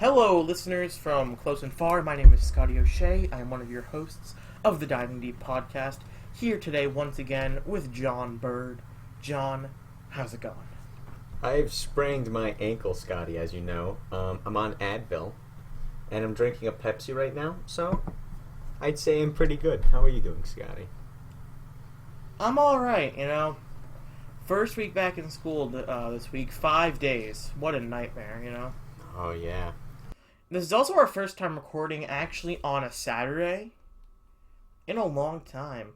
Hello, listeners from close and far. My name is Scotty O'Shea. I am one of your hosts of the Diving Deep podcast. Here today, once again, with John Bird. John, how's it going? I've sprained my ankle, Scotty, as you know. I'm on Advil, and I'm drinking a Pepsi right now, so I'd say I'm pretty good. How are you doing, Scotty? I'm alright, you know. First week back in school this week, 5 days. What a nightmare, you know. Oh, yeah. This is also our first time recording actually on a Saturday in a long time.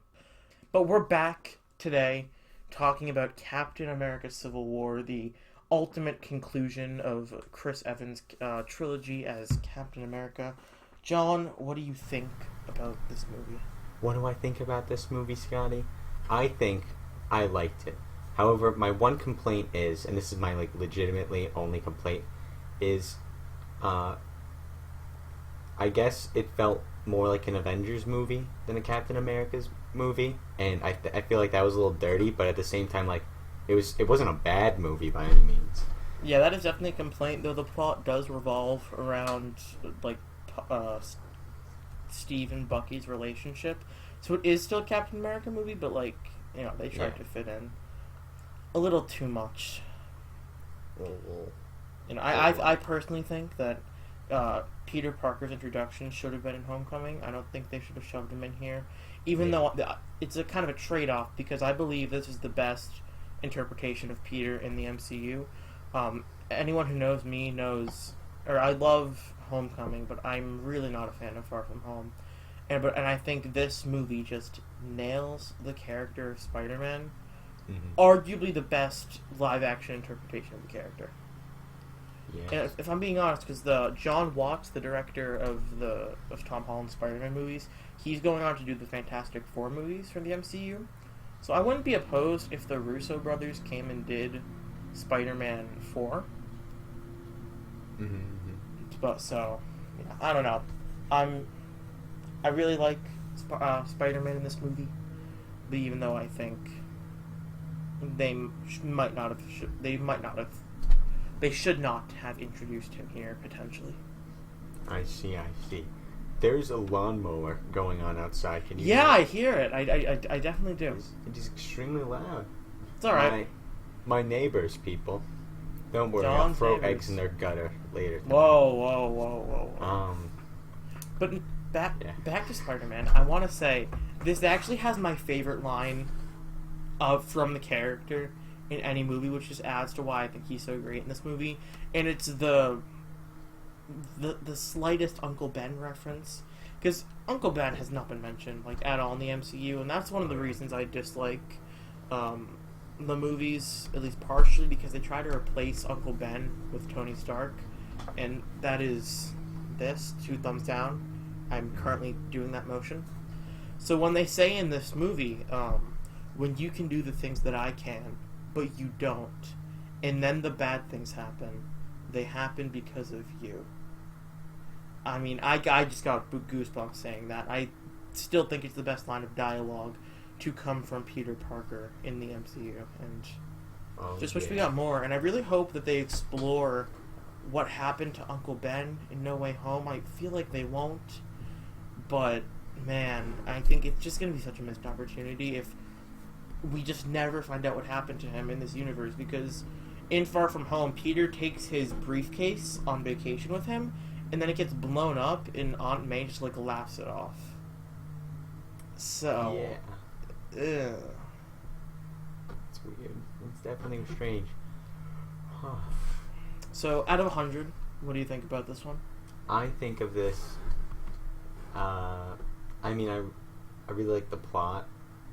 But we're back today talking about Captain America Civil War, the ultimate conclusion of Chris Evans' trilogy as Captain America. John, what do you think about this movie? What do I think about this movie, Scotty? I think I liked it. However, my one complaint is, and this is my legitimately only complaint, is I guess it felt more like an Avengers movie than a Captain America's movie, and I feel like that was a little dirty, but at the same time, it wasn't a bad movie by any means. Yeah, that is definitely a complaint, though the plot does revolve around, Steve and Bucky's relationship. So it is still a Captain America movie, but, they tried to fit in a little too much. I personally think that Peter Parker's introduction should have been in Homecoming. I don't think they should have shoved him in here, even though it's a kind of a trade-off, because I believe this is the best interpretation of Peter in the MCU. Anyone who knows me knows, or I love Homecoming, but I'm really not a fan of Far From Home, and I think this movie just nails the character of Spider-Man. Mm-hmm. Arguably the best live-action interpretation of the character. Yes. And if I'm being honest, because John Watts, the director of Tom Holland's Spider-Man movies, he's going on to do the Fantastic Four movies from the MCU. So I wouldn't be opposed if the Russo brothers came and did Spider-Man 4. Mm-hmm. But I don't know. I really like Spider-Man in this movie, but even though I think they should not have introduced him here, potentially. I see. There's a lawnmower going on outside. Can you hear it? I hear it. I definitely do. It is extremely loud. It's alright. My neighbors, people. Don't worry, John's I'll throw neighbors. eggs in their gutter later tonight. Whoa. But back to Spider-Man, I want to say, this actually has my favorite line from the character in any movie, which just adds to why I think he's so great in this movie. And it's the slightest Uncle Ben reference, because Uncle Ben has not been mentioned at all in the MCU, and that's one of the reasons I dislike the movies, at least partially, because they try to replace Uncle Ben with Tony Stark, and that is this 2 thumbs down. I'm currently doing that motion. So when they say in this movie, when you can do the things that I can, but you don't, and then the bad things happen, they happen because of you. I mean, I just got goosebumps saying that. I still think it's the best line of dialogue to come from Peter Parker in the MCU, and wish we got more. And I really hope that they explore what happened to Uncle Ben in No Way Home. I feel like they won't, but man, I think it's just going to be such a missed opportunity if we just never find out what happened to him in this universe, because in Far From Home, Peter takes his briefcase on vacation with him, and then it gets blown up, and Aunt May just laughs it off. So, yeah, it's weird. It's definitely strange. So, out of 100, what do you think about this one? I think of this. I really like the plot,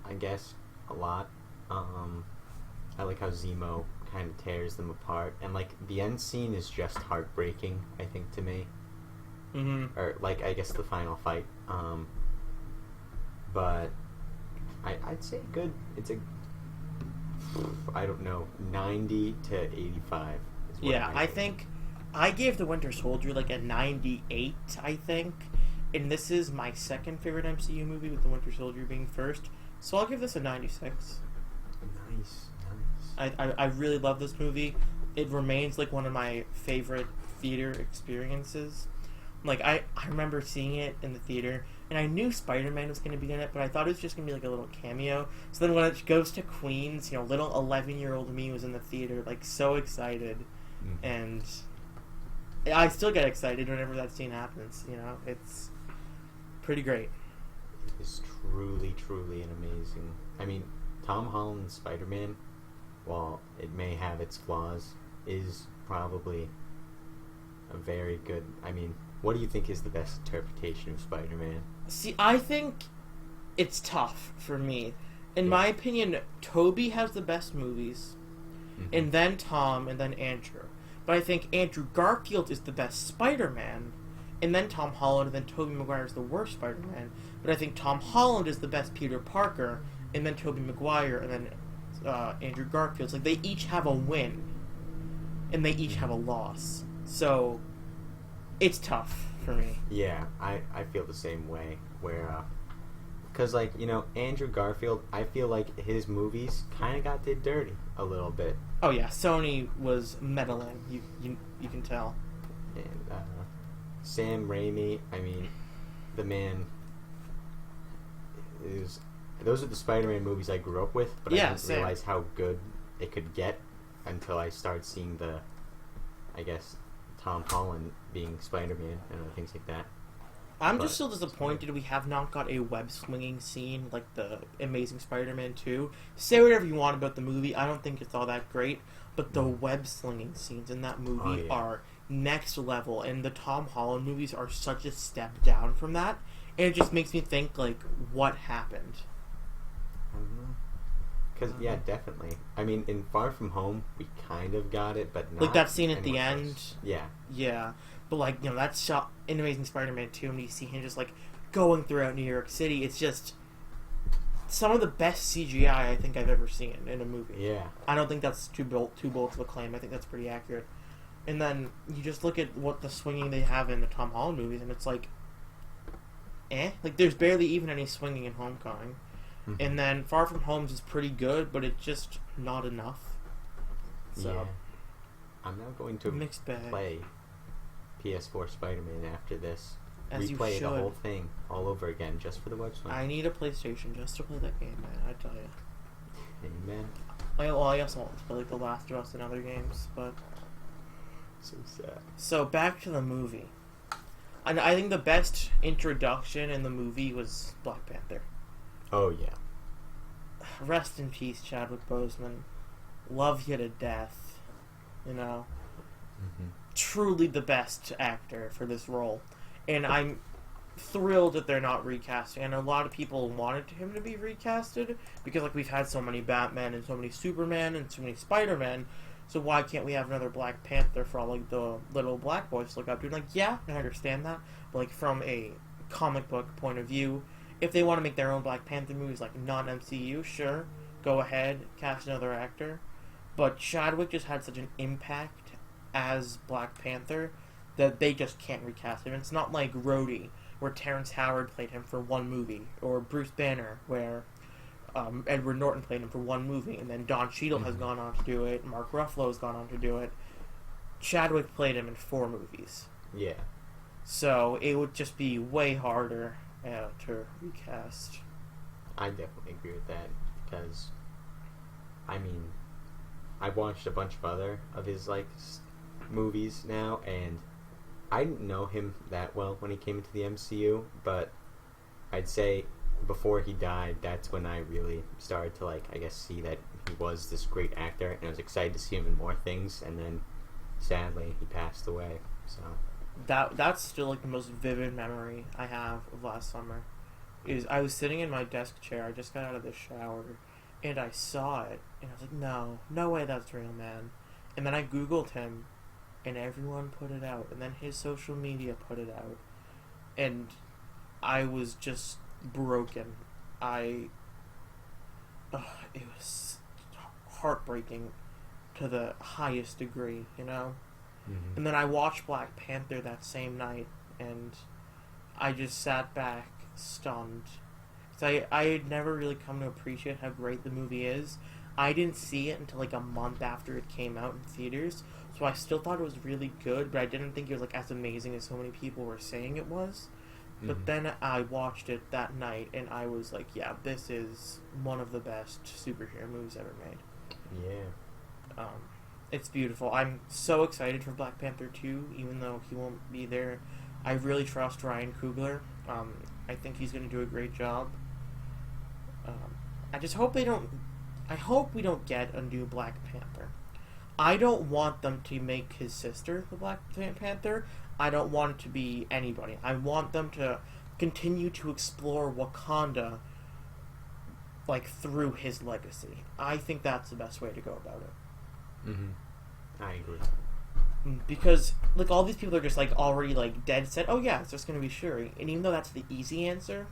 I guess, a lot. I like how Zemo kind of tears them apart, and the end scene is just heartbreaking, I think, to me. Mm-hmm. Or I guess the final fight. But I'd say good. It's I don't know, 90 to 85. Yeah, I think I gave The Winter Soldier a 98. I think, and this is my second favorite MCU movie, with The Winter Soldier being first. So I'll give this a 96. Nice. I really love this movie. It remains one of my favorite theater experiences. Like, I remember seeing it in the theater, and I knew Spider-Man was going to be in it, but I thought it was just going to be, like, a little cameo. So then when it goes to Queens, you know, little 11-year-old me was in the theater, like, so excited. Mm-hmm. And I still get excited whenever that scene happens, you know? It's pretty great. It is truly, truly an amazing... I mean, Tom Holland's Spider-Man, while it may have its flaws, is probably a very good... I mean... What do you think is the best interpretation of Spider-Man? See, I think it's tough for me. In my opinion, Tobey has the best movies, and then Tom, and then Andrew. But I think Andrew Garfield is the best Spider-Man, and then Tom Holland, and then Tobey Maguire is the worst Spider-Man. But I think Tom Holland is the best Peter Parker, and then Tobey Maguire, and then Andrew Garfield. It's like they each have a win, and they each have a loss. So... it's tough for me. Yeah, I feel the same way. Where, because, like, you know, Andrew Garfield, I feel like his movies kind of got did dirty a little bit. Oh, yeah, Sony was meddling. You can tell. And Sam Raimi, I mean, the man is... Those are the Spider-Man movies I grew up with, but I didn't realize how good it could get until I started seeing the, I guess... Tom Holland being Spider-Man and things like that. I'm just still disappointed we have not got a web-swinging scene like the Amazing Spider-Man 2. Say whatever you want about the movie, I don't think it's all that great, but the web-slinging scenes in that movie are next level, and the Tom Holland movies are such a step down from that, and it just makes me think, like, what happened? I don't know. Because, yeah, definitely. I mean, in Far From Home, we kind of got it, but not... Like that scene at the end? Yeah. Yeah. But, like, you know, that shot in Amazing Spider-Man 2, and you see him just, like, going throughout New York City, it's just some of the best CGI I think I've ever seen in a movie. Yeah. I don't think that's too bold of a claim. I think that's pretty accurate. And then you just look at what the swinging they have in the Tom Holland movies, and it's like, Like, there's barely even any swinging in Homecoming. Mm-hmm. And then Far From Home is pretty good, but it's just not enough. So, yeah. I'm now going to play PS4 Spider-Man after this. As replay the whole thing all over again just for the web swing. I need a PlayStation just to play that game, man. I tell you. Amen. I also want to play like The Last of Us and other games, but so sad. So back to the movie. And I think the best introduction in the movie was Black Panther. Oh yeah. Rest in peace, Chadwick Boseman. Love you to death. You know. Mm-hmm. Truly the best actor for this role. And I'm thrilled that they're not recasting. And a lot of people wanted him to be recasted because, like, we've had so many Batman and so many Superman and so many Spider-Man. So why can't we have another Black Panther for all, like, the little black boys to look up to? And, like, yeah, I understand that. But, like, from a comic book point of view, if they want to make their own Black Panther movies, like, non-MCU, sure, go ahead, cast another actor. But Chadwick just had such an impact as Black Panther that they just can't recast him. It's not like Rhodey, where Terrence Howard played him for one movie, or Bruce Banner, where Edward Norton played him for one movie, and then Don Cheadle has gone on to do it, Mark Ruffalo has gone on to do it. Chadwick played him in 4 movies. Yeah. So it would just be way harder to recast. I definitely agree with that, because, I mean, I've watched a bunch of other of his, like, movies now, and I didn't know him that well when he came into the MCU, but I'd say before he died, that's when I really started to, like, I guess, see that he was this great actor, and I was excited to see him in more things, and then, sadly, he passed away, so... That's still, like, the most vivid memory I have of last summer, is I was sitting in my desk chair, I just got out of the shower, and I saw it, and I was like, no way that's real, man. And then I Googled him, and everyone put it out, and then his social media put it out, and I was just broken. It was heartbreaking to the highest degree, you know? Mm-hmm. And then I watched Black Panther that same night, and I just sat back, stunned. Because I had never really come to appreciate how great the movie is. I didn't see it until like a month after it came out in theaters, So I still thought it was really good, but I didn't think it was like as amazing as so many people were saying it was. But then I watched it that night, and I was like, yeah, this is one of the best superhero movies ever made. Yeah. It's beautiful. I'm so excited for Black Panther 2, even though he won't be there. I really trust Ryan Coogler. I think he's going to do a great job. I just hope they don't... I hope we don't get a new Black Panther. I don't want them to make his sister the Black Panther. I don't want it to be anybody. I want them to continue to explore Wakanda, like, through his legacy. I think that's the best way to go about it. Mm-hmm. I agree. Because, like, all these people are just, like, already, like, dead set, oh yeah, it's just gonna be Shuri. And even though that's the easy answer,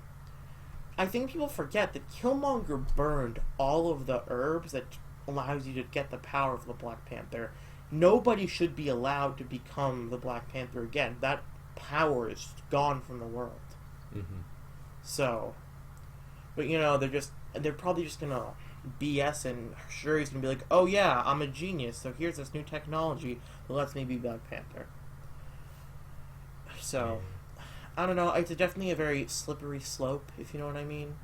I think people forget that Killmonger burned all of the herbs that allows you to get the power of the Black Panther. Nobody should be allowed to become the Black Panther again. That power is gone from the world. Mm-hmm. So, but you know, they're probably just gonna BS, and Shuri's gonna be like, oh yeah, I'm a genius, so here's this new technology that lets me be Black Panther. So, I don't know, it's definitely a very slippery slope, if you know what I mean.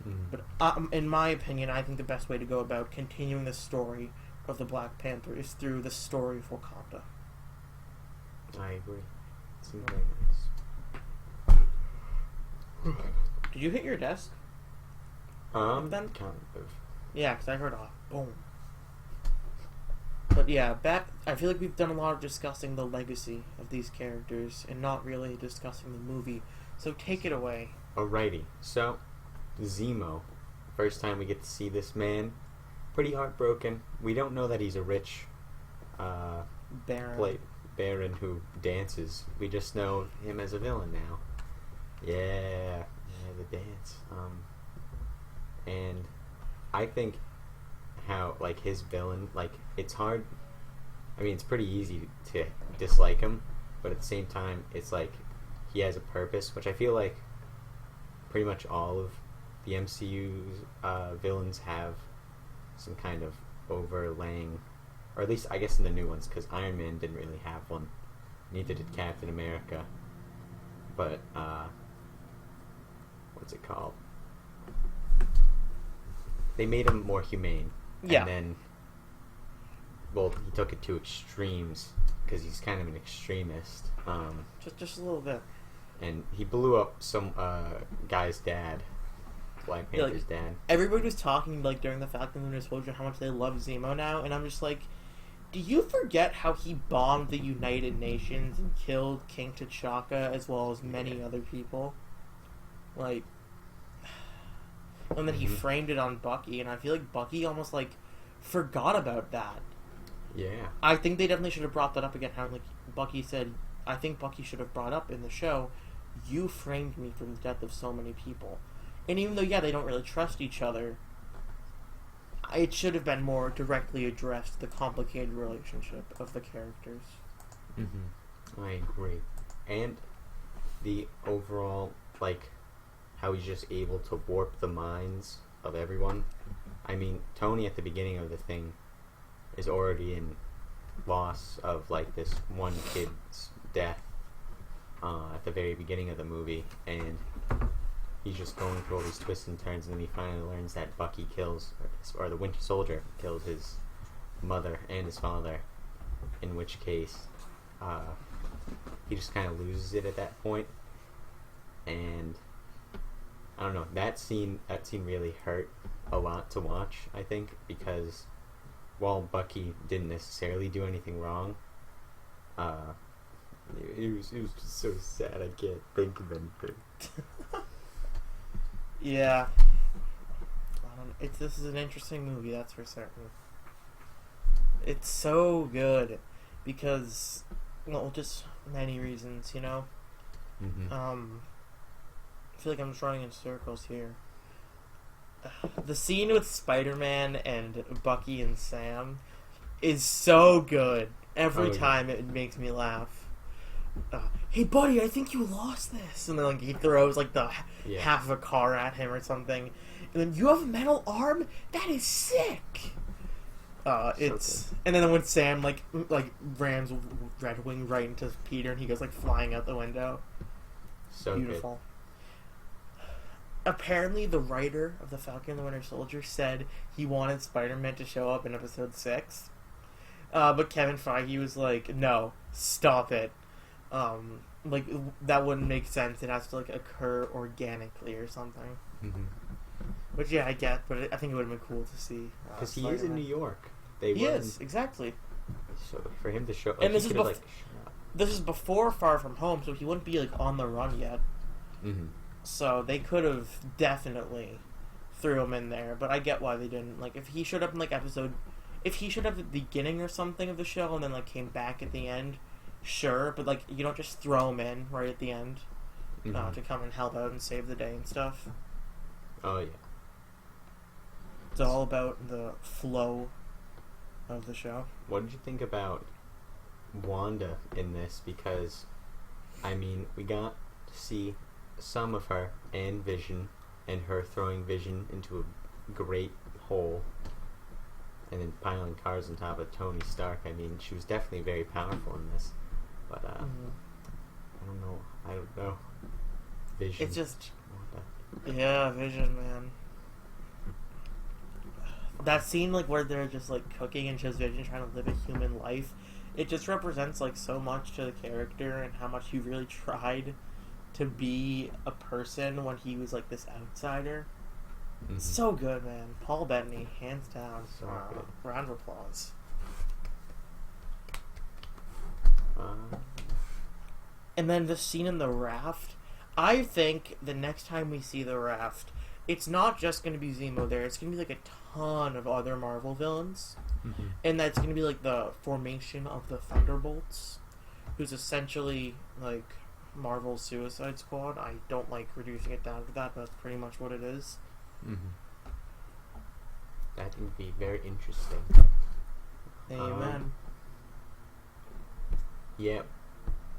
Mm-hmm. But in my opinion, I think the best way to go about continuing the story of the Black Panther is through the story of Wakanda. I agree. Seems very nice. Did you hit your desk? Then? Then? Kind of. Yeah, because I heard a boom. But yeah, I feel like we've done a lot of discussing the legacy of these characters and not really discussing the movie. So take it away. Alrighty. So, Zemo. First time we get to see this man. Pretty heartbroken. We don't know that he's a rich baron who dances. We just know him as a villain now. Yeah, the dance. And I think how, like, his villain, like, it's hard. I mean, it's pretty easy to dislike him, but at the same time, it's like he has a purpose, which I feel like pretty much all of the MCU's villains have some kind of overlaying, or at least I guess in the new ones, because Iron Man didn't really have one. Neither did Captain America. But what's it called? They made him more humane. Yeah. And then, well, he took it to extremes because he's kind of an extremist. Just a little bit. And he blew up some guy's dad. Black Panther's dad. Everybody was talking, like, during the Falcon and Winter Soldier how much they love Zemo now, and I'm just like, do you forget how he bombed the United Nations and killed King T'Chaka as well as many other people? Like, and then he framed it on Bucky, and I feel like Bucky almost, like, forgot about that. Yeah. I think they definitely should have brought that up again, how, like, Bucky said, I think Bucky should have brought up in the show, you framed me for the death of so many people. And even though, yeah, they don't really trust each other, it should have been more directly addressed, the complicated relationship of the characters. Mm-hmm. I agree. And the overall, like, how he's just able to warp the minds of everyone. I mean, Tony at the beginning of the thing is already in loss of, like, this one kid's death at the very beginning of the movie, and he's just going through all these twists and turns, and then he finally learns that Bucky kills, or the Winter Soldier kills his mother and his father, in which case he just kind of loses it at that point. And I don't know, that scene really hurt a lot to watch, I think, because while Bucky didn't necessarily do anything wrong, it was just so sad. I can't think of anything. Yeah. This is an interesting movie, that's for certain. It's so good because, well, just many reasons, you know? Mm-hmm. I feel like I'm just running in circles here. The scene with Spider-Man and Bucky and Sam is so good. Every time it makes me laugh. Hey buddy, I think you lost this, and then, like, he throws, like, the half of a car at him or something, and then, you have a metal arm? That is sick. It's and then when Sam like rams Red Wing right into Peter and he goes like flying out the window. So beautiful. Apparently, the writer of the Falcon and the Winter Soldier said he wanted Spider-Man to show up in Episode 6, but Kevin Feige was like, "No, stop it. Like that wouldn't make sense. It has to like occur organically or something." Mm-hmm. Which I get, but I think it would have been cool to see. Because he is in New York. He is exactly. So for him to show, and this is before Far From Home, so he wouldn't be like on the run yet. Mm-hmm. So they could have definitely threw him in there, but I get why they didn't. Like if he showed up in like if he showed up at the beginning or something of the show and then like came back at the end, sure, but like you don't just throw him in right at the end to come and help out and save the day and stuff. Oh yeah. It's all about the flow of the show. What did you think about Wanda in this? Because, I mean, we got to see some of her and Vision, and her throwing Vision into a great hole, and then piling cars on top of Tony Stark. I mean, she was definitely very powerful in this, but I don't know. Vision. It's just, yeah, Vision, man. That scene, like, where they're just, like, cooking and shows Vision trying to live a human life, it just represents, like, so much to the character and how much he really tried to be a person when he was, like, this outsider. Mm-hmm. So good, man. Paul Bettany, hands down. So good. Round of applause. And then the scene in the raft, I think the next time we see the raft, it's not just going to be Zemo there. It's going to be like a ton of other Marvel villains. Mm-hmm. And that's going to be like the formation of the Thunderbolts, who's essentially like Marvel's Suicide Squad. I don't like reducing it down to that, but that's pretty much what it is. Mm-hmm. That would be very interesting. Amen. Yeah,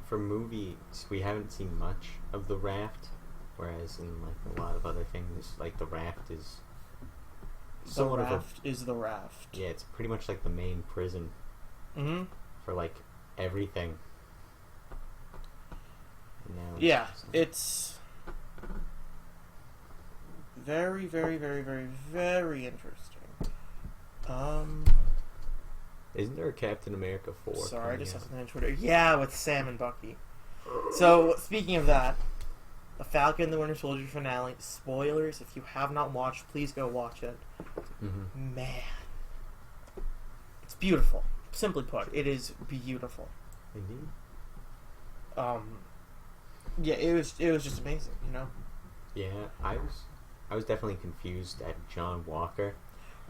for movies, we haven't seen much of the raft. Whereas in like a lot of other things, like the raft is the raft. Yeah, it's pretty much like the main prison for like everything. Yeah, it's very, very, very, very, very interesting. Isn't there a Captain America 4? Sorry, I just saw something on Twitter. Yeah, with Sam and Bucky. So speaking of that. The Falcon and the Winter Soldier finale. Spoilers, if you have not watched, please go watch it. Mm-hmm. Man. It's beautiful. Simply put, it is beautiful. Indeed. Yeah, it was just amazing, you know? Yeah, I was definitely confused at John Walker.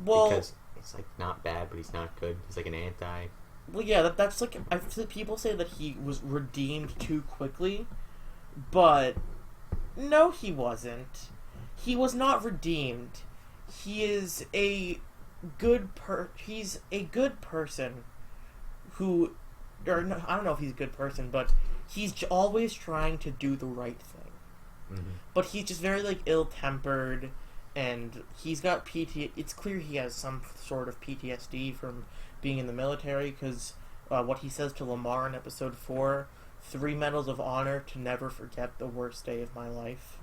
Well, because it's like not bad, but he's not good. He's like an anti. Well, yeah, that's like, I feel people say that he was redeemed too quickly, but no, he wasn't. He was not redeemed. He is a he's a good person who, or no, I don't know if he's a good person, but he's always trying to do the right thing. Mm-hmm. But he's just very like ill-tempered, and he's got it's clear he has some sort of PTSD from being in the military, because what he says to Lamar in episode 4, 3 medals of honor to never forget the worst day of my life.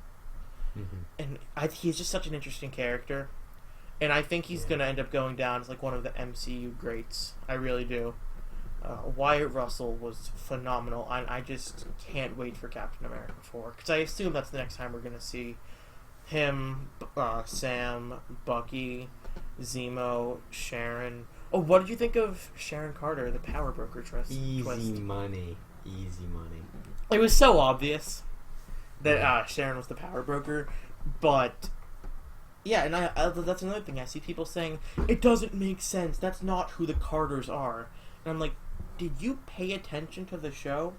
Mm-hmm. And he's just such an interesting character. And I think he's going to end up going down as like one of the MCU greats. I really do. Wyatt Russell was phenomenal. I just can't wait for Captain America 4. Because I assume that's the next time we're going to see him, Sam, Bucky, Zemo, Sharon. Oh, what did you think of Sharon Carter, the power broker twist? Easy money. It was so obvious that Sharon was the power broker, but yeah, and that's another thing. I see people saying it doesn't make sense. That's not who the Carters are, and I'm like, did you pay attention to the show?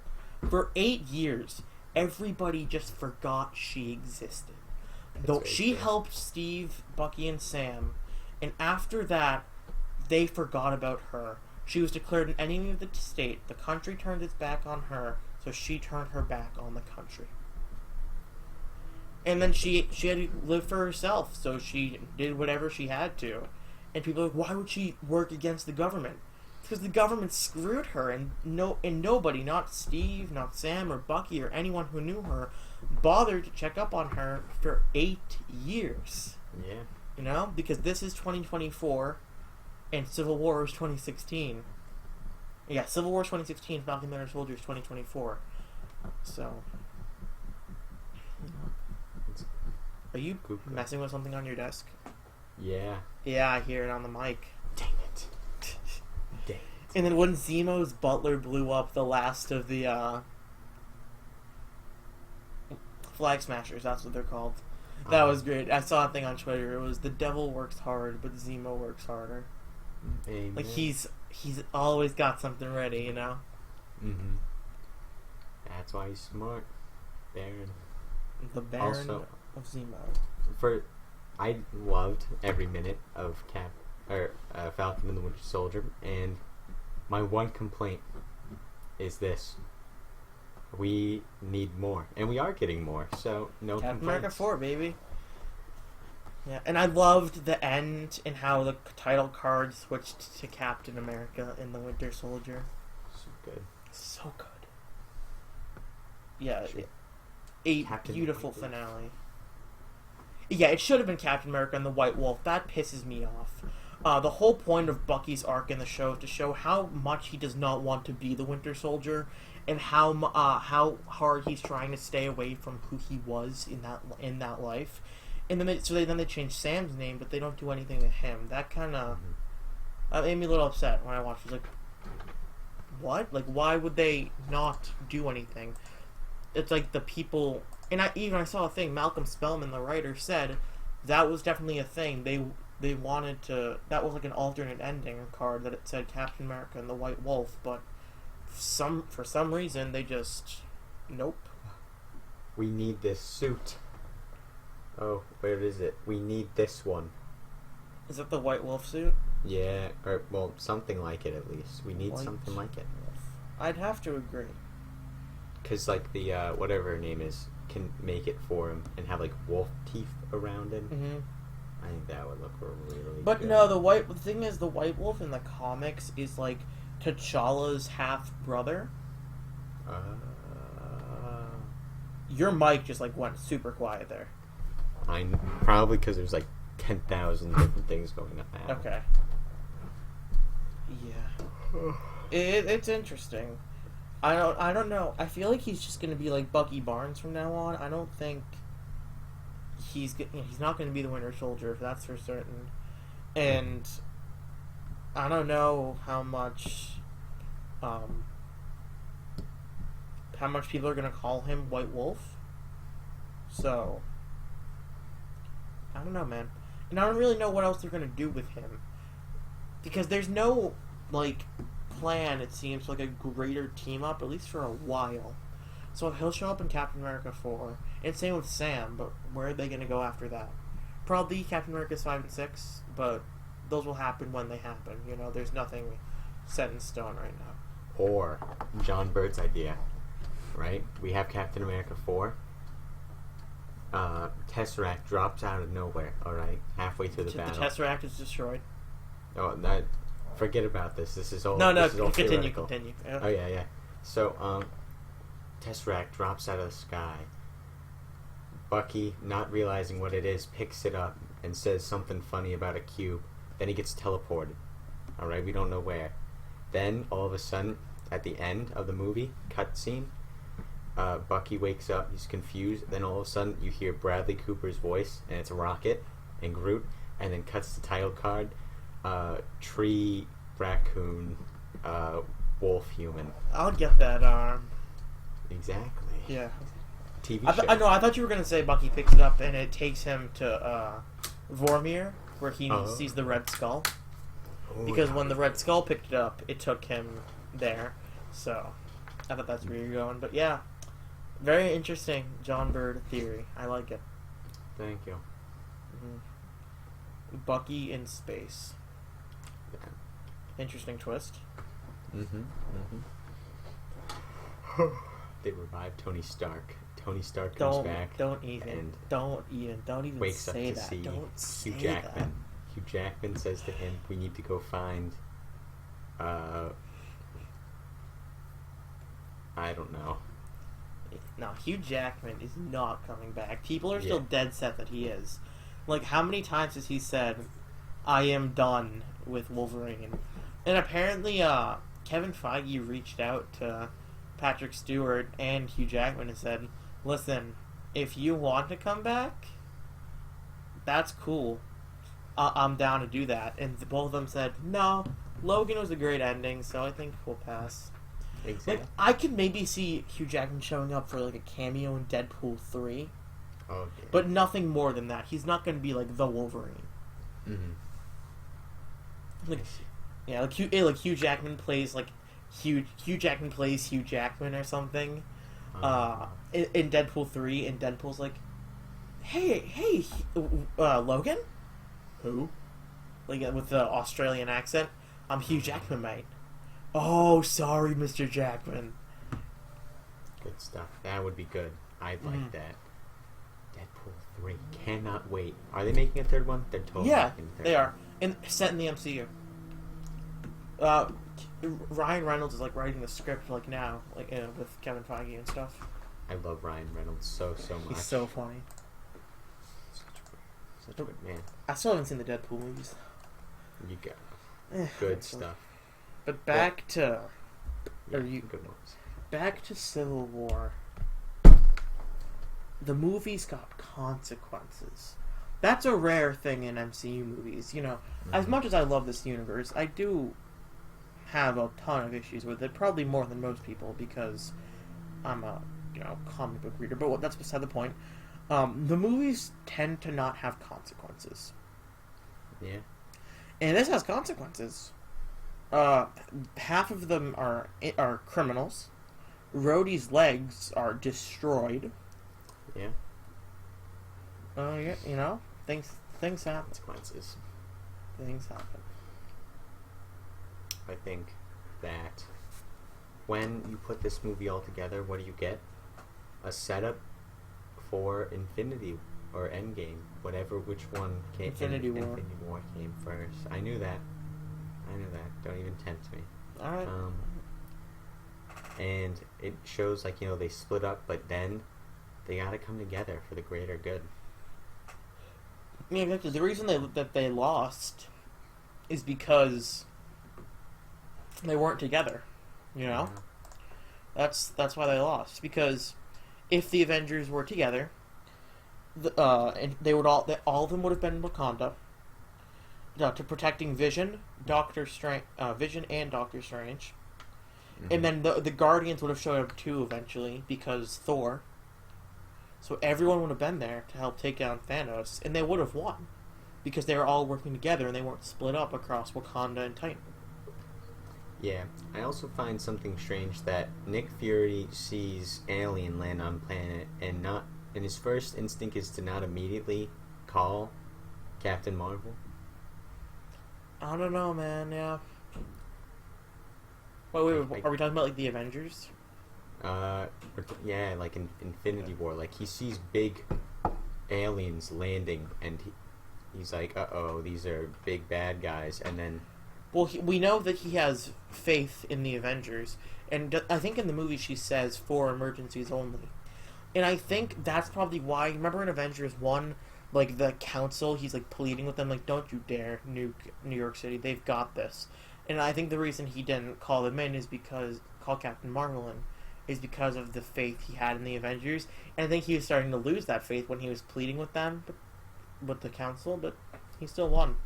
For 8 years, everybody just forgot she existed. Though she helped Steve, Bucky, and Sam, and after that, they forgot about her. She was declared an enemy of the state. The country turned its back on her, so she turned her back on the country. And then she had to live for herself, so she did whatever she had to. And people are like, why would she work against the government? Because the government screwed her, and nobody, not Steve, not Sam or Bucky or anyone who knew her, bothered to check up on her for 8 years. Yeah. You know, because this is 2024, and Civil War is 2016. Yeah, Civil War is 2016, Falcon Winter Soldier is 2024. So, are you messing with something on your desk? Yeah. Yeah, I hear it on the mic. Dang it. Dang it. And then when Zemo's butler blew up the last of the Flag Smashers, that's what they're called. That was great. I saw a thing on Twitter. It was the devil works hard, but Zemo works harder. Amen. Like he's always got something ready, you know. Mm-hmm. That's why he's smart, Baron. The Baron Also, of Zemo. I loved every minute of Falcon and the Winter Soldier, and my one complaint is this: we need more, and we are getting more. So no Captain complaints. America 4, baby. Yeah, and I loved the end and how the title card switched to Captain America in the Winter Soldier. So good. So good. Yeah, beautiful finale. Yeah, it should have been Captain America and the White Wolf. That pisses me off. The whole point of Bucky's arc in the show is to show how much he does not want to be the Winter Soldier, and how hard he's trying to stay away from who he was in that life. And then they change Sam's name, but they don't do anything to him. That kind of made me a little upset when I watched it. I was like, what? Like, why would they not do anything? It's like the people, and I saw a thing. Malcolm Spellman, the writer, said that was definitely a thing. They wanted to. That was like an alternate ending card that it said Captain America and the White Wolf, but for some reason they just nope. We need this suit. Oh, where is it? We need this one. Is it the White Wolf suit? Yeah, or well, something like it at least. We need something like it. I'd have to agree. Because like the whatever her name is can make it for him and have like wolf teeth around him. Mm-hmm. I think that would look really But good. no, the thing is, the White Wolf in the comics is like T'Challa's half brother. Your mic just like went super quiet there. Probably because there's like 10,000 different things going on now. Okay. Yeah. It's interesting. I don't know. I feel like he's just gonna be like Bucky Barnes from now on. I don't think he's not gonna be the Winter Soldier. That's for certain. And I don't know how much people are gonna call him White Wolf. So I don't know, man. And I don't really know what else they're gonna do with him, because there's no like plan, it seems, like a greater team up, at least for a while. So he'll show up in Captain America 4, and same with Sam, but where are they going to go after that? Probably Captain America's 5 and 6, but those will happen when they happen. You know, there's nothing set in stone right now. Or John Bird's idea, right? We have Captain America 4. Tesseract drops out of nowhere, alright? Halfway through the battle. The Tesseract is destroyed. Oh, forget about this. This is all. No, continue. Yeah. Oh yeah. So, Tesseract drops out of the sky. Bucky, not realizing what it is, picks it up and says something funny about a cube. Then he gets teleported. Alright, we don't know where. Then, all of a sudden, at the end of the movie, cutscene, Bucky wakes up, he's confused, then all of a sudden you hear Bradley Cooper's voice, and it's Rocket and Groot, and then cuts the title card, tree, raccoon, wolf, human. I'll get that. Exactly. Yeah. TV show. I thought you were gonna say Bucky picks it up and it takes him to Vormir, where he sees the Red Skull. Because when the Red Skull picked it up, it took him there. So I thought that's where you're going. But yeah, very interesting John Bird theory. I like it. Thank you. Mm-hmm. Bucky in space. Yeah. Interesting twist. They revive Tony Stark. Tony Stark comes back. Don't even wakes say up to that. see Don't Hugh say Jackman. that. Hugh Jackman says to him, "We need to go find." I don't know. No, Hugh Jackman is not coming back. People are still dead set that he is. Like, how many times has he said, "I am done with Wolverine"? And apparently, Kevin Feige reached out to Patrick Stewart and Hugh Jackman and said, "Listen, if you want to come back, that's cool. I'm down to do that." And both of them said, "No, Logan was a great ending, so I think we'll pass." Exactly. Like, I could maybe see Hugh Jackman showing up for like a cameo in Deadpool 3, Okay. but nothing more than that. He's not going to be like the Wolverine. Mm-hmm. Like, yeah, like Hugh Jackman plays like Hugh Jackman plays Hugh Jackman or something. In Deadpool 3, and Deadpool's like, "Hey, Logan, who?" Like with the Australian accent. "I'm Hugh Jackman, mate." "Oh, sorry, Mr. Jackman." Good stuff. That would be good. I'd like that. Deadpool 3. Cannot wait. Are they making a third one? They're totally making a third they are. one. Set in the MCU. Ryan Reynolds is like writing the script like now, like with Kevin Feige and stuff. I love Ryan Reynolds so much. He's so funny. Such a good man. I still haven't seen the Deadpool movies. You got good stuff. But back to good ones. Back to Civil War. The movie's got consequences. That's a rare thing in MCU movies. You know, as much as I love this universe, I do have a ton of issues with it. Probably more than most people because I'm a comic book reader. But that's beside the point. The movies tend to not have consequences. Yeah. And this has consequences. Half of them are criminals. Rhodey's legs are destroyed. Yeah. You know, things happen. Consequences. Things happen. I think that when you put this movie all together, what do you get? A setup for Infinity or Endgame, which one came. Infinity War. Infinity War came first. I knew that. Don't even tempt me. All right. And it shows they split up, but then they gotta come together for the greater good. Yeah, exactly. The reason that they lost is because they weren't together. You know, that's why they lost. Because if the Avengers were together, and all of them would have been in Wakanda. To protecting Vision, Vision and Doctor Strange, and then the Guardians would have showed up too eventually because Thor. So everyone would have been there to help take down Thanos, and they would have won because they were all working together and they weren't split up across Wakanda and Titan. Yeah, I also find something strange that Nick Fury sees alien land on planet and his first instinct is to not immediately call Captain Marvel. I don't know, man. Yeah. Wait. Are we talking about the Avengers? Yeah, like in Infinity War, he sees big aliens landing, and he's like, "Uh-oh, these are big bad guys," and then. Well, we know that he has faith in the Avengers, and I think in the movie she says for emergencies only, and I think that's probably why. Remember in Avengers 1. The council, he's pleading with them, don't you dare nuke New York City, they've got this. And I think the reason he didn't call them in call Captain Marvel in, is because of the faith he had in the Avengers. And I think he was starting to lose that faith when he was pleading with them, with the council, but he still won.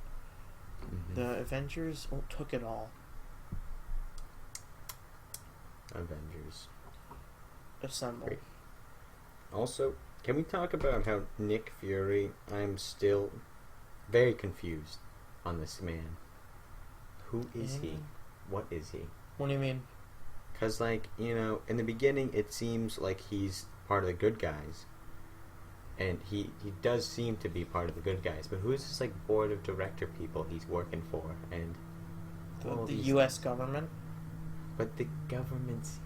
Mm-hmm. The Avengers took it all. Avengers. Assemble. Great. Also, can we talk about how Nick Fury, I'm still very confused on this man. Who is he? What is he? What do you mean? Because, in the beginning, it seems like he's part of the good guys. And he does seem to be part of the good guys. But who's this, board of director people he's working for? And the U.S. government? But the government's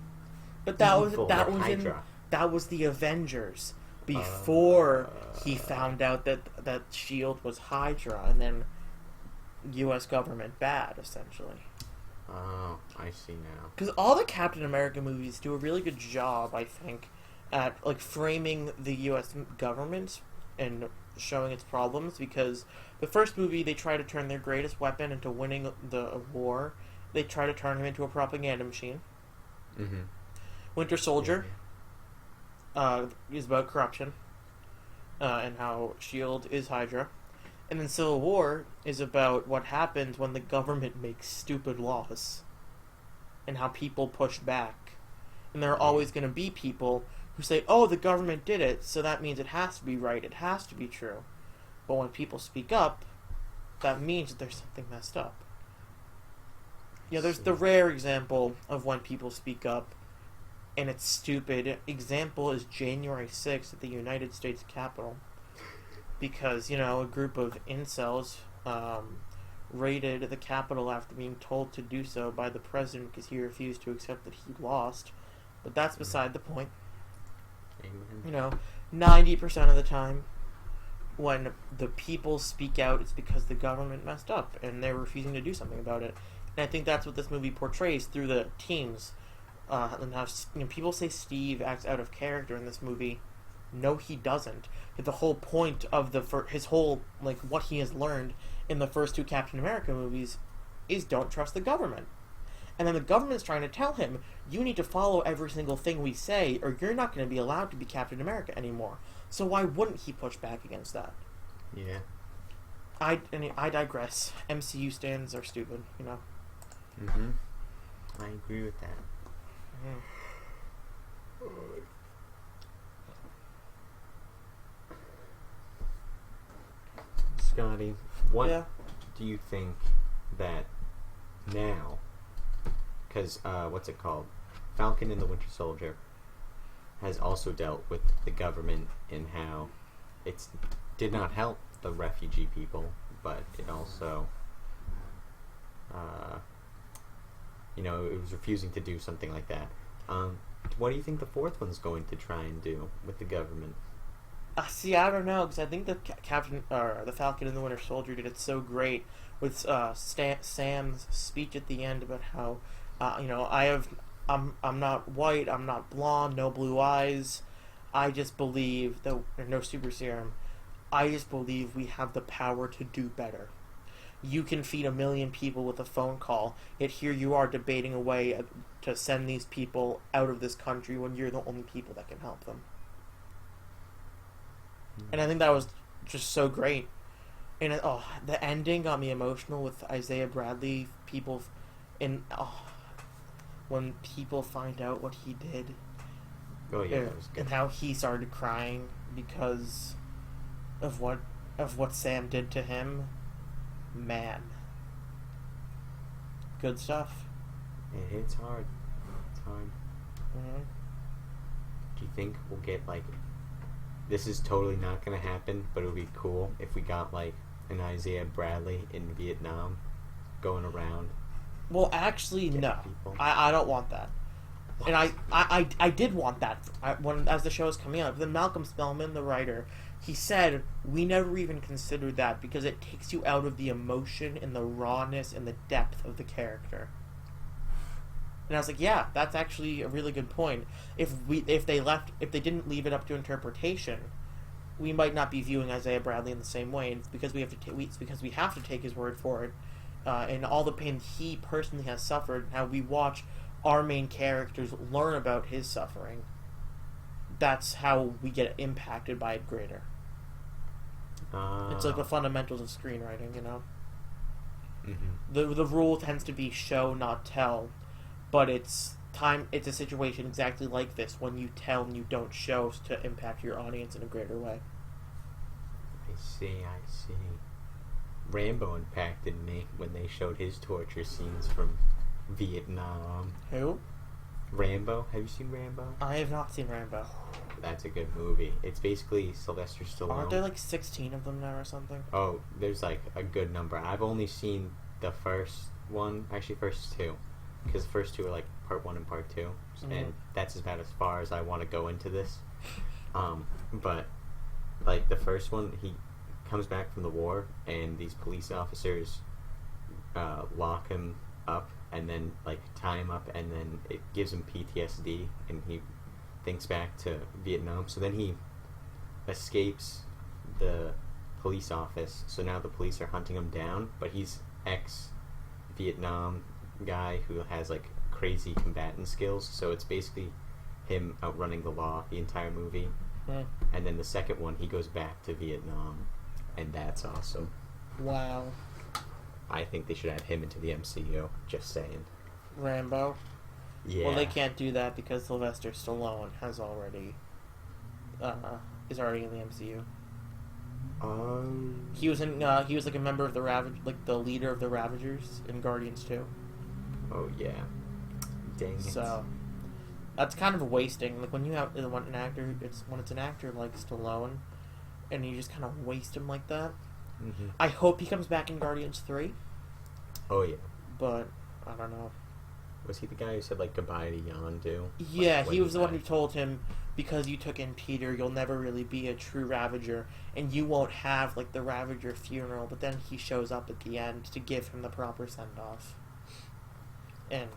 But that was the Avengers. Before he found out that S.H.I.E.L.D. was Hydra, and then U.S. government bad, essentially. Oh, I see now. Because all the Captain America movies do a really good job, I think, at like framing the U.S. government and showing its problems. Because the first movie, they try to turn their greatest weapon into winning the war. They try to turn him into a propaganda machine. Mm-hmm. Winter Soldier is about corruption and how S.H.I.E.L.D. is Hydra. And then Civil War is about what happens when the government makes stupid laws and how people push back. And there are always going to be people who say, oh, the government did it, so that means it has to be right, it has to be true. But when people speak up, that means that there's something messed up. Yeah, there's the rare example of when people speak up and it's stupid. Example is January 6th at the United States Capitol. Because, a group of incels raided the Capitol after being told to do so by the president because he refused to accept that he lost. But that's beside the point. Amen. 90% of the time, when the people speak out, it's because the government messed up and they're refusing to do something about it. And I think that's what this movie portrays through the teams. And how people say Steve acts out of character in this movie. No, he doesn't. The whole point of his whole, what he has learned in the first two Captain America movies is don't trust the government. And then the government's trying to tell him, you need to follow every single thing we say, or you're not going to be allowed to be Captain America anymore. So why wouldn't he push back against that? Yeah. I digress. MCU stands are stupid, Mm-hmm. I agree with that. Mm. Scotty, what Yeah. do you think that now, because, what's it called? Falcon and the Winter Soldier has also dealt with the government and how it did not help the refugee people, but it also, it was refusing to do something like that. What do you think the fourth one's going to try and do with the government? See, I don't know, because I think the the Falcon and the Winter Soldier did it so great with Sam's speech at the end about how, I'm not white, I'm not blonde, no blue eyes. I just believe no super serum. I just believe we have the power to do better. You can feed 1 million people with a phone call, yet here you are debating a way to send these people out of this country when you're the only people that can help them. And I think that was just so great. And the ending got me emotional with Isaiah Bradley. When people find out what he did, Oh yeah, that was good. and how he started crying because of what Sam did to him. Man, good stuff. It hits hard. It's hard. Mm-hmm. Do you think we'll get this is totally not going to happen, but it would be cool if we got an Isaiah Bradley in Vietnam going around? Well, actually, no. I don't want that. What? And I did want that as the show was coming out. Then Malcolm Spellman, the writer, he said, we never even considered that because it takes you out of the emotion and the rawness and the depth of the character. And I was like, yeah, that's actually a really good point. If they didn't leave it up to interpretation, we might not be viewing Isaiah Bradley in the same way. And it's because we have to take his word for it, and all the pain he personally has suffered, and how we watch our main characters learn about his suffering. That's how we get impacted by it greater. It's like the fundamentals of screenwriting, Mm-hmm. The rule tends to be show, not tell. But it's a situation exactly like this, when you tell and you don't show to impact your audience in a greater way. I see. Rambo impacted me when they showed his torture scenes from Vietnam. Who? Rambo. Have you seen Rambo? I have not seen Rambo. That's a good movie. It's basically Sylvester Stallone. Aren't there 16 of them now or something? Oh, there's a good number. I've only seen the first one, actually first two. Because the first two are part 1 and part 2, Mm-hmm. and that's about as far as I want to go into this. But the first one, he comes back from the war, and these police officers lock him up and then like tie him up, and then it gives him PTSD, and he thinks back to Vietnam. So then he escapes the police office. So now the police are hunting him down, but he's ex-Vietnam guy who has like crazy combatant skills. So it's basically him outrunning the law the entire movie. And then the second one, he goes back to Vietnam, and that's awesome. Wow. I think they should add him into the MCU. Just saying. Rambo. Yeah. Well, they can't do that because Sylvester Stallone is already in the MCU. He was in. He was like a member of the like the leader of the Ravagers in Guardians 2. Oh yeah. Dang it. So that's kind of wasting. Like when you have an actor, when it's an actor like Stallone, and you just kind of waste him like that. Mm-hmm. I hope he comes back in Guardians 3. Oh yeah. But I don't know. Was he the guy who said like goodbye to Jon too? Yeah, like, he was the one who told him, because you took in Peter, you'll never really be a true Ravager, and you won't have like the Ravager funeral. But then he shows up at the end to give him the proper send off. And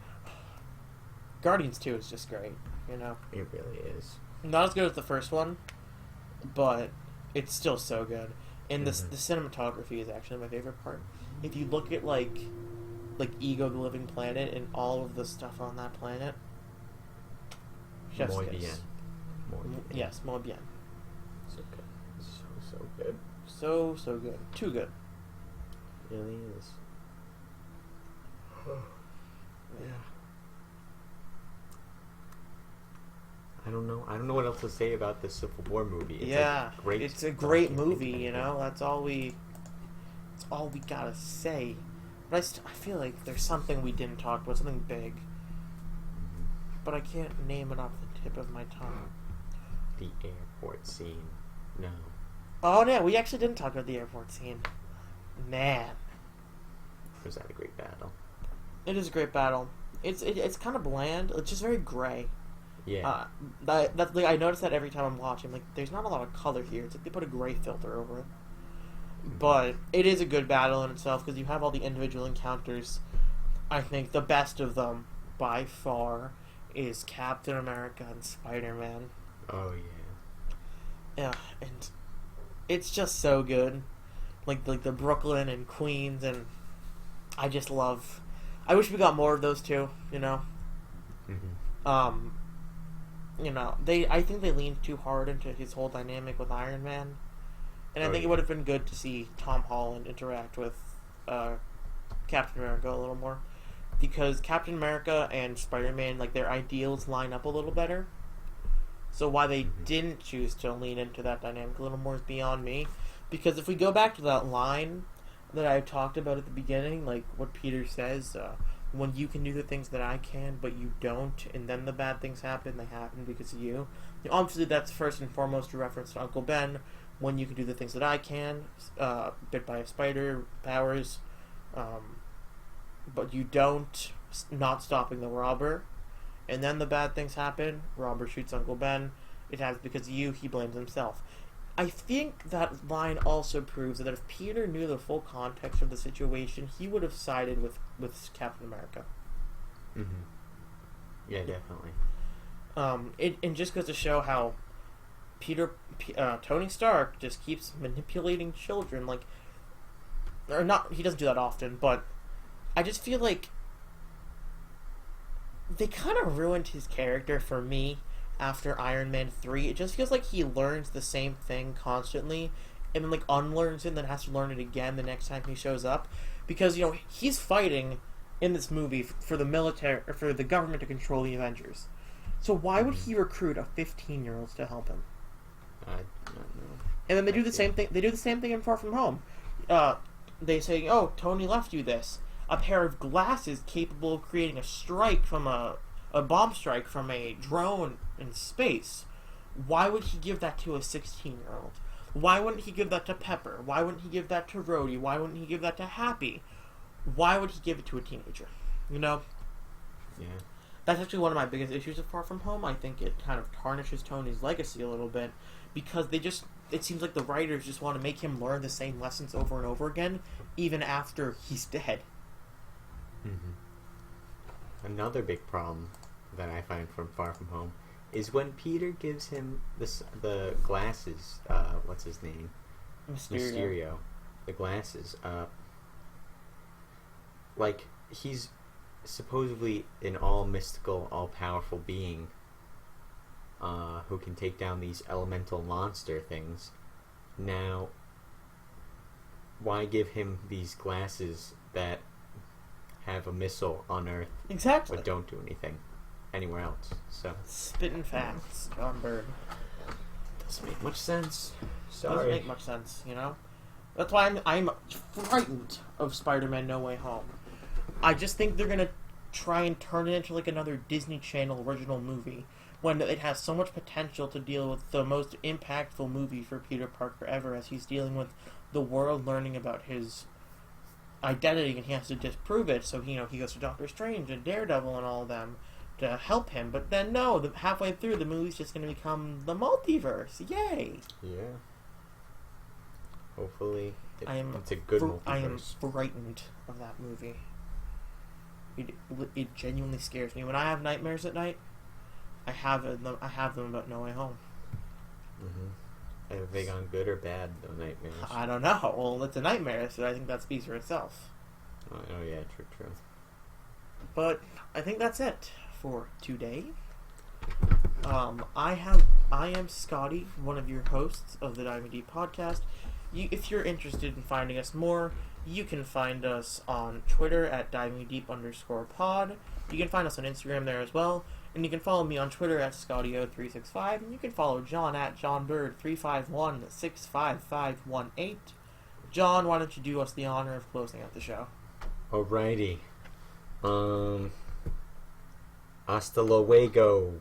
Guardians 2 is just great, you know. It really is. Not as good as the first one, but it's still so good. And the cinematography is actually my favorite part. If you look at like Ego the Living Planet and all of the stuff on that planet, chef's Muy kiss. bien. Muy bien. Yes, muy bien. So good. So good. So good. Too good. It really is. Yeah. I don't know what else to say about the Civil War movie. It's a great movie, you know. That's all we gotta say. But I feel like there's something we didn't talk about, something big. But I can't name it off the tip of my tongue. The airport scene. No. Oh, yeah, we actually didn't talk about the airport scene. Man. Was that a great battle? It is a great battle. It's kind of bland. It's just very gray. Yeah. That's like I notice that every time I'm watching. Like, there's not a lot of color here. It's like they put a gray filter over it. But it is a good battle in itself because you have all the individual encounters. I think the best of them, by far, is Captain America and Spider-Man. Oh yeah. Yeah, and it's just so good. Like the Brooklyn and Queens, and I just love. I wish we got more of those too. You know. Mm-hmm. You know, I think they leaned too hard into his whole dynamic with Iron Man. And I think it would have been good to see Tom Holland interact with Captain America a little more. Because Captain America and Spider-Man, like, their ideals line up a little better. So why they didn't choose to lean into that dynamic a little more is beyond me. Because if we go back to that line that I talked about at the beginning, like what Peter says, when you can do the things that I can, but you don't, and then the bad things happen, they happen because of you. Obviously, that's first and foremost a reference to Uncle Ben. When you can do the things that I can, bit by a spider, powers, but you don't, not stopping the robber, and then the bad things happen, robber shoots Uncle Ben, it happens because of you, he blames himself. I think that line also proves that if Peter knew the full context of the situation, he would have sided with Captain America. Mm-hmm. Yeah, definitely. And just goes to show how Tony Stark just keeps manipulating children, like, or not. He doesn't do that often, but I just feel like they kind of ruined his character for me after Iron Man 3. It just feels like he learns the same thing constantly, and then like unlearns it, and then has to learn it again the next time he shows up, because you know he's fighting in this movie for the military or for the government to control the Avengers. So why would he recruit a 15-year-old to help him? I don't know. And then they do the same thing. They do the same thing in Far From Home. They say, "Oh, Tony left you this: a pair of glasses capable of creating a strike from a bomb strike from a drone in space." Why would he give that to a 16-year-old? Why wouldn't he give that to Pepper? Why wouldn't he give that to Rhodey? Why wouldn't he give that to Happy? Why would he give it to a teenager? You know? Yeah. That's actually one of my biggest issues with Far From Home. I think it kind of tarnishes Tony's legacy a little bit, because it seems like the writers just want to make him learn the same lessons over and over again, even after he's dead. Another big problem that I find from Far From Home is when Peter gives him the glasses. What's his name? Mysterio. The glasses. Like, he's supposedly an all mystical, all powerful being who can take down these elemental monster things. Now, why give him these glasses that have a missile on Earth, exactly, but don't do anything anywhere else? So spitting facts, Jon Bird. Doesn't make much sense. Sorry. Doesn't make much sense, you know. That's why I'm frightened of Spider-Man: No Way Home. I just think they're gonna try and turn it into like another Disney Channel original movie when it has so much potential to deal with the most impactful movie for Peter Parker ever, as he's dealing with the world learning about his identity and he has to disprove it. So he goes to Doctor Strange and Daredevil and all of them to help him. But then no, halfway through the movie's just going to become the multiverse. Yay! Yeah. Hopefully, it's a good multiverse. I am frightened of that movie. It genuinely scares me. When I have nightmares at night, I have them about No Way Home. Have they gone good or bad, the nightmares? I don't know. Well, it's a nightmare, so I think that speaks for itself. Oh yeah, true. But I think that's it for today. I am Scotty, one of your hosts of the Diving Deep podcast. If you're interested in finding us more, you can find us on Twitter at divingdeep_pod. You can find us on Instagram there as well. And you can follow me on Twitter at Scottyo365. And you can follow John at JohnBird351655518. John, why don't you do us the honor of closing out the show? Alrighty. Hasta luego,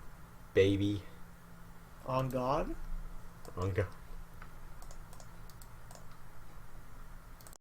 baby. On God? On God.